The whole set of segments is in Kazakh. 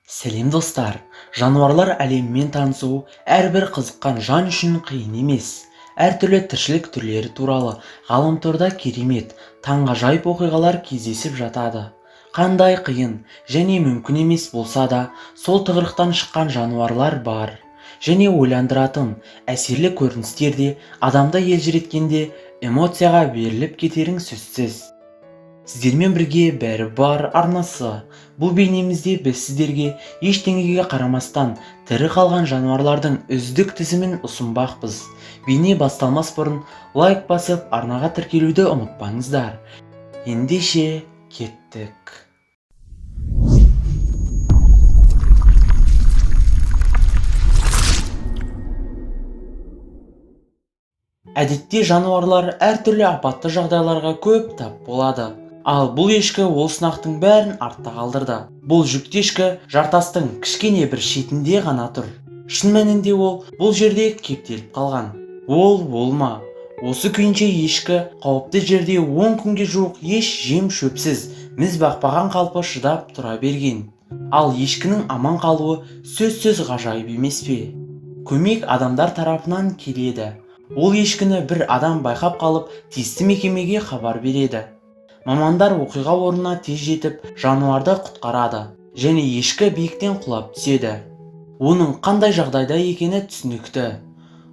Сәлем достар, жануарлар әлемімен танысу әрбір қызыққан жан үшін қиын емес. Әртүрлі тіршілік түрлері туралы ғаламторда керемет, таңғажайып оқиғалар кездесіп жатады. Қандай қиын және мүмкін емес болса да, сол тығырықтан шыққан жануарлар бар. Және ойландыратын әсерлі көріністер де адамды елжіреткенде эмоцияға беріліп кетерің сөзсіз. Сіздермен бірге бәрі бар арнасы. Бұл бейнемізде біз сіздерге ештеңеге қарамастан тірі қалған жануарлардың үздік тізімін ұсынбақпыз. Бейне басталмас бұрын лайк басып арнаға тіркелуді ұмытпаңыздар. Ендеше кеттік. Әдетте жануарлар әртүрлі апатты жағдайларға көп тап болады. Ал бұл ешкі ол сынақтың бәрін артта қалдырды. Бұл жүкті ешкі жартастың кішкене бір шетінде ғана тұр. Шын мәнінде ол бұл жерде кептеліп қалған. Ол болма. Осы күйінше ешкі қауіпті жерде 10 күнге жуық еш жем шөпсіз, міз бақпаған қалпы шыдап тұра берген. Ал ешкінің аман қалуы сөзсіз ғажайып емес пе? Көмек адамдар тарапынан келеді. Ол ешкіні бір адам байқап қалып, тиісті мекемеге хабар береді. Мамандар оқиға орнына тез жетіп, жануарды құтқарады және ешкі биіктен құлап түседі. Оның қандай жағдайда екені түсінікті.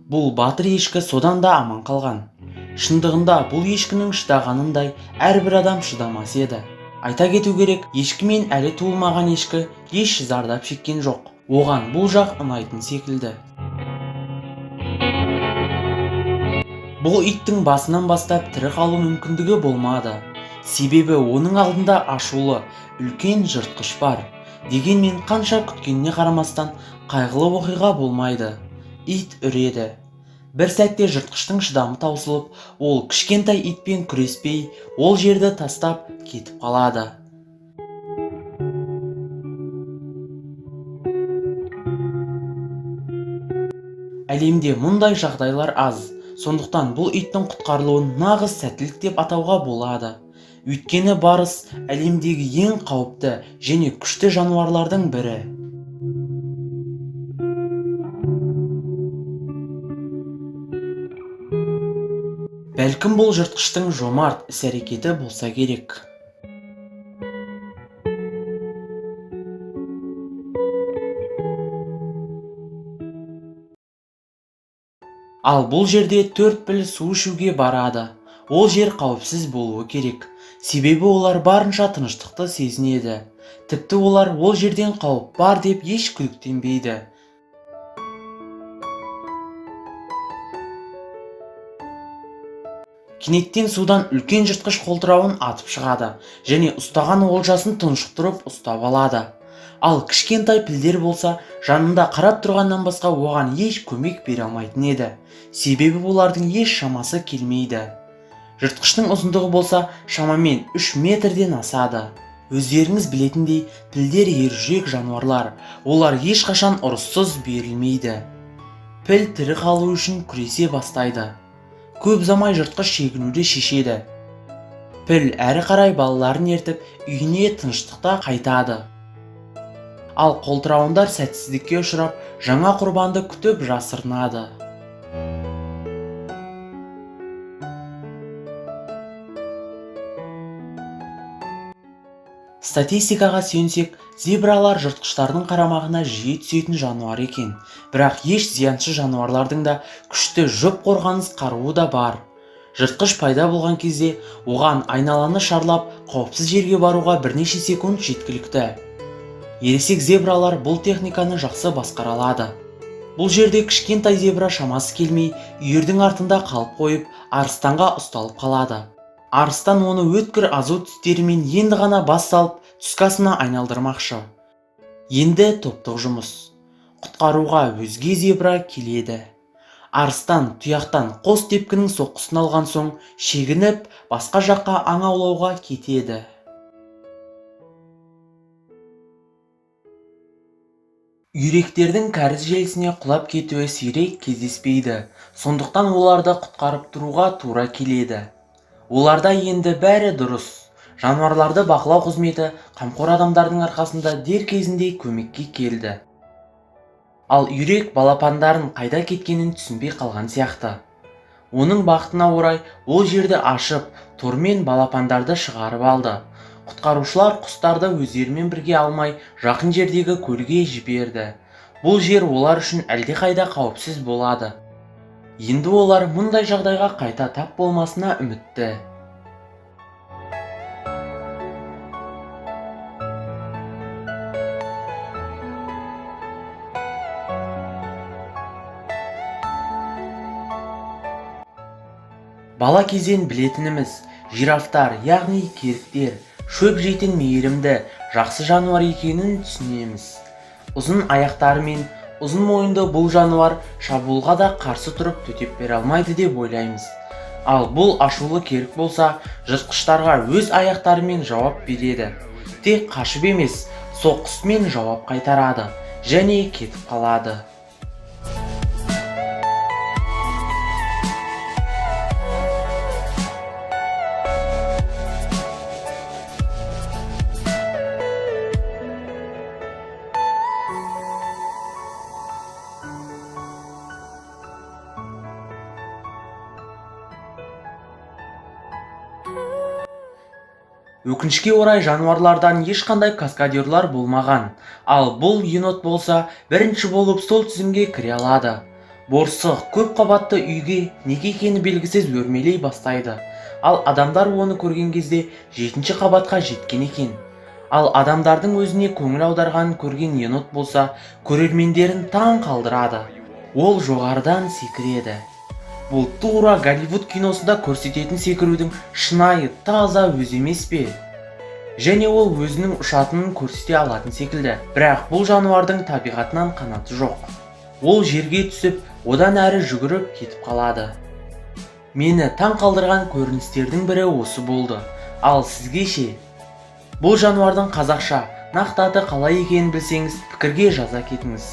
Бұл батыр ешкі содан да аман қалған. Шындығында бұл ешкінің шыдағанындай әрбір адам шыдамас еді. Айта кету керек, ешкімен әлі туылмаған ешкі еш зардап шеккен жоқ. Оған бұл жақ ұнайтын секілді. Бұл иттің басынан бастап тірі қалу мүмкіндігі болмады. Себебі оның алдында ашулы, үлкен жыртқыш бар. Дегенмен қанша күткеніне қарамастан қайғылы оқиға болмайды. Ит үреді. Бір сәтте жыртқыштың шыдамы таусылып, ол кішкентай итпен күреспей, ол жерді тастап кетіп қалады. Әлемде мұндай жағдайлар аз. Сондықтан бұл иттің құтқарылуын нағыз сәттілік деп атауға болады. Өйткені барыс әлемдегі ең қауіпті және күшті жануарлардың бірі. Бәлкім бұл жыртқыштың жомарт іс-әрекеті болса керек. Ал бұл жерде 4 піл су ішуге барады. Ол жер қауіпсіз болуы керек. Себебі олар барынша тыныштықты сезінеді. Тіпті олар ол жерден қауіп бар деп еш күдіктенбейді. Кенеттен судан үлкен жыртқыш қолтырауын атып шығады және ұстаған олжасын тұншықтырып ұстап алады. Ал кішкентай пілдер болса, жанында қарап тұрғаннан басқа оған еш көмек бере алмайтын еді. Себебі олардың еш шамасы келмейді. Жыртқыштың ұзындығы болса, шамамен 3 метрден асады. Өздеріңіз білетіндей, пілдер ержүрек жануарлар. Олар ешқашан ұрыссыз берілмейді. Піл тірі қалу үшін күресе бастайды. Көп замай жыртқыш шегінуді шешеді. Піл әрі қарай балаларын ертіп, үйіне тыныштықта қайтады. Ал қолтырауындар сәтсіздікке ұшырап, жаңа құрбанды күтіп жасырынады. Статистикаға сүйенсек, зебралар жыртқыштардың қарамағына жиі түсетін жануар екен. Бірақ еш зияншы жануарлардың да күшті жұп қорғаныс қаруы да бар. Жыртқыш пайда болған кезде оған айналаны шарлап, қауіпсіз жерге баруға бірнеше секунд жеткілікті. Ересек зебралар бұл техниканы жақсы басқара алады. Бұл жерде кішкентай зебра шамасы келмей, үйірдің артында қалып қойып, арыстанға ұсталып қалады. Арыстан оны өткір азу тістерімен енді ғана бас салып, түскі асына айналдырмақшы. Енді топтық жұмыс. Құтқаруға өзге зебра келеді. Арыстан тұяқтан қос тепкінің соққысын алған соң, шегініп, басқа жаққа аң аулауға кетеді. Үйректердің кәріз желісіне құлап кетуі сирек кездеспейді. Сондықтан оларды құтқарып тұруға тура келеді. Оларда енді бәрі дұрыс. Жануарларды бақылау қызметі қамқор адамдардың арқасында дер кезінде көмекке келді. Ал үйрек балапандарын қайда кеткенін түсінбей қалған сияқты. Оның бақытына орай ол жерді ашып, тормен балапандарды шығарып алды. Құтқарушылар құстарды өздерімен бірге алмай, жақын жердегі көлге жіберді. Бұл жер олар үшін әлдеқайда қауіпсіз болады. Енді олар мұндай жағдайға қайта тап болмасына үмітті. Бала кезден білетініміз, жирафтар, яғни керіктер, шөп жейтін мейірімді, жақсы жануар екенін түсінеміз. Ұзын аяқтары мен ұзын мойынды бұл жануар шабуылға да қарсы тұрып төтеп бере алмайды деп ойлаймыз. Ал бұл ашулы керік болса, жыртқыштарға өз аяқтарымен жауап береді. Тек қашып емес, соққысымен жауап қайтарады және кетіп қалады. Өкінішке орай жануарлардан ешқандай каскадерлар болмаған, ал бұл енот болса бірінші болып сол тізімге кіре алады. Борсық көп қабатты үйге неге екені белгісіз өрмелей бастайды, ал адамдар оны көрген кезде 7-ші қабатқа жеткен екен. Ал адамдардың өзіне көңіл аударғанын көрген енот болса көрермендерін таң қалдырады. Ол жоғарыдан секіреді. Бұл тура Голливуд киносында көрсететін секірудің шынайы, таза өзі емес пе? Және ол өзінің ұшатынын көрсете алатын секілді. Бірақ бұл жануардың табиғатынан қанаты жоқ. Ол жерге түсіп, одан әрі жүгіріп кетіп қалады. Мені таң қалдырған көріністердің бірі осы болды. Ал сізге ше? Бұл жануардың қазақша нақты аты қалай екенін білсеңіз, пікірге жаза кетіңіз.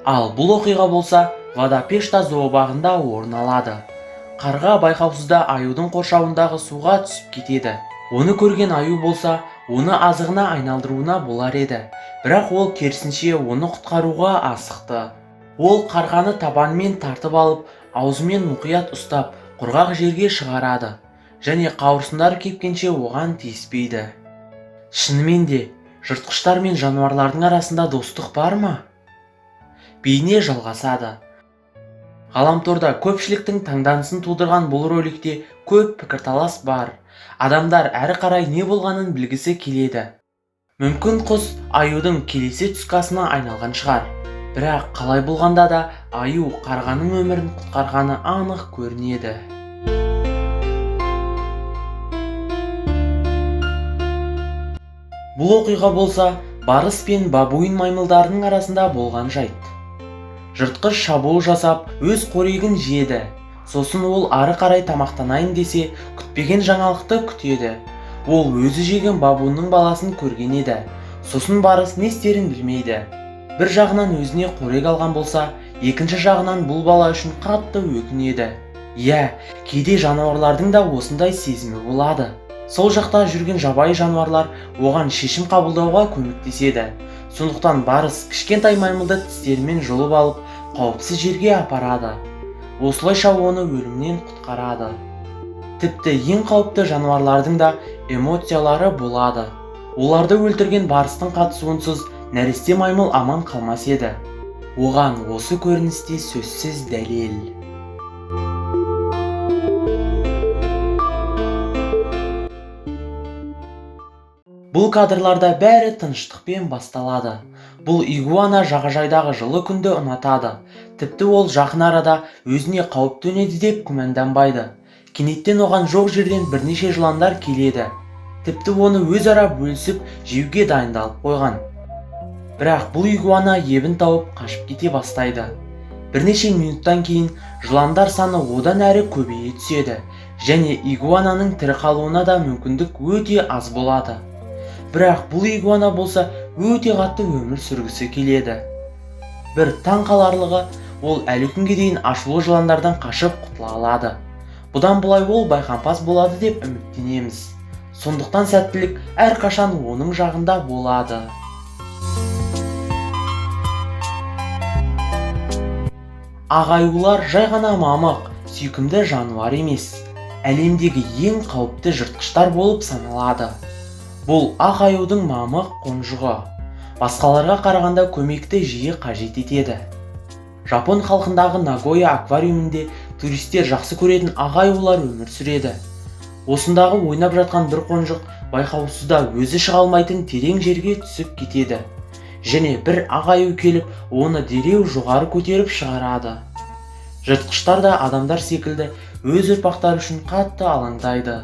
Ал бұл оқиға болса Вадапешта зообағында орын алады. Қарға байқаусызда аюдың қоршауындағы суға түсіп кетеді. Оны көрген аю болса, оны азығына айналдыруына болар еді. Бірақ ол керісінше оны құтқаруға асықты. Ол қарғаны табанымен тартып алып, аузымен мұқият ұстап, құрғақ жерге шығарады. Және қауырсындар кепкенше оған тиіспейді. Шынымен де, жыртқыштар мен жануарлардың арасында достық бар ма? Бейне жалғасады. Ғаламторда көпшіліктің таңданысын тудырған бұл роликте көп пікірталас бар. Адамдар әрі қарай не болғанын білгісі келеді. Мүмкін құс аюдың келесі түскасына айналған шығар. Бірақ қалай болғанда да аю қарғаның өмірін құтқарғаны анық көрінеді. Бұл оқиға болса барыс пен бабуин маймылдарының арасында болған жайт. Жыртқыш шабуыл жасап, өз қорегін жеді. Сосын ол ары қарай тамақтанайын десе, күтпеген жаңалықты күтеді. Ол өзі жеген бабуиннің баласын көрген еді. Сосын барыс не істерін білмейді. Бір жағынан өзіне қорек алған болса, екінші жағынан бұл бала үшін қатты өкінеді. Иә, кейде жануарлардың да осындай сезімі болады. Сол жақта жүрген жабайы жануарлар оған шешім қабылдауға көмектеседі. Сондықтан барыс кішкентай маймылды тістерімен жұлып алып, қауіпсіз жерге апарады. Осылайша оны өлімнен құтқарады. Тіпті ең қауіпті жануарлардың да эмоциялары болады. Оларды өлтірген барыстың қатысуынсыз нәресте маймыл аман қалмас еді. Оған осы көріністе сөзсіз дәлел. Бұл кадрларда бәрі тыныштықпен басталады. Бұл игуана жағажайдағы жылы күнді ұнатады. Тіпті ол жақын арада өзіне қауіп төнеді деп күмәнданбайды. Кенеттен оған жоқ жерден бірнеше жыландар келеді. Тіпті оны өзара бөлісіп жеуге дайындалып қойған. Бірақ бұл игуана ебін тауып қашып кете бастайды. Бірнеше минуттан кейін жыландар саны одан әрі көбейе түседі. Және игуананың тірі қалуына да мүмкіндік өте аз болады. Бірақ бұл игуана болса өте қатты өмір сүргісі келеді. Бір таң қаларлығы, ол әлі күнге дейін ашулы жыландардан қашып құтыла алады. Бұдан бұлай ол байқампаз болады деп үміттенеміз. Сондықтан сәттілік әрқашан оның жағында болады. Ағаюлар жай ғана мамық, сүйкімді жануар емес, әлемдегі ең қауіпті жыртқыштар болып саналады. Бұл ағаюдың мамық қонжығы. Басқаларға қарағанда көмекті жиі қажет етеді. Жапон халқындағы Нагоя аквариумінде туристер жақсы көретін ағаюлар өмір сүреді. Осындағы ойнап жатқан бір қонжық байқаусызда өзі шыға алмайтын терең жерге түсіп кетеді. Және бір ағаю келіп, оны дереу жоғары көтеріп шығарады. Жыртқыштар да адамдар секілді өз ұрпақтары үшін қатты алаңдайды.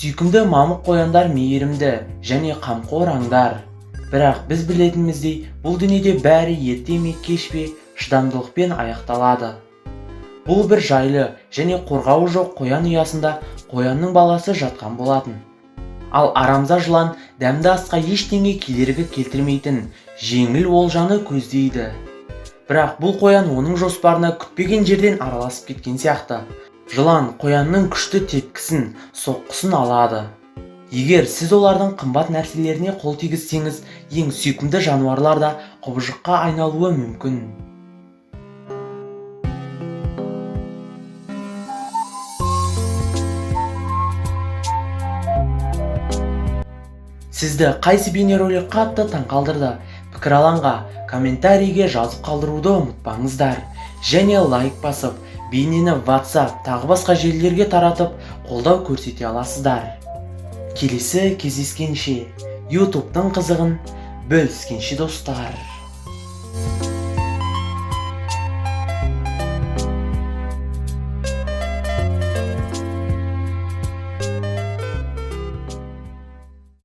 Сүйкімді мамық қояндар мейірімді және қамқор аңдар. Бірақ біз білетініміздей, бұл дүниеде бәрі ерте ме кеш пе шыдамдылықпен аяқталады. Бұл бір жайлы және қорғауы жоқ қоян ұясында қоянның баласы жатқан болатын. Ал арамза жылан дәмді асқа ештеңе кедергі келтірмейтін жеңіл олжаны көздейді. Бірақ бұл қоян оның жоспарына күтпеген жерден араласып кеткен сияқты. Жылан қоянның күшті тепкісін, соққысын алады. Егер сіз олардың қымбат нәрселеріне қол тигізсеңіз, ең сүйкімді жануарлар да құбыжыққа айналуы мүмкін. Сізді қайсы бейнеролик қатты таңқалдырды? Пікір алаңға, комментарийге жазып қалдыруды ұмытпаңыздар. Және лайк басып, бейнені WhatsApp тағы басқа желілерге таратып, қолдау көрсете аласыздар. Келесі кездескенше, YouTube-тың қызығын бөліскенше достар.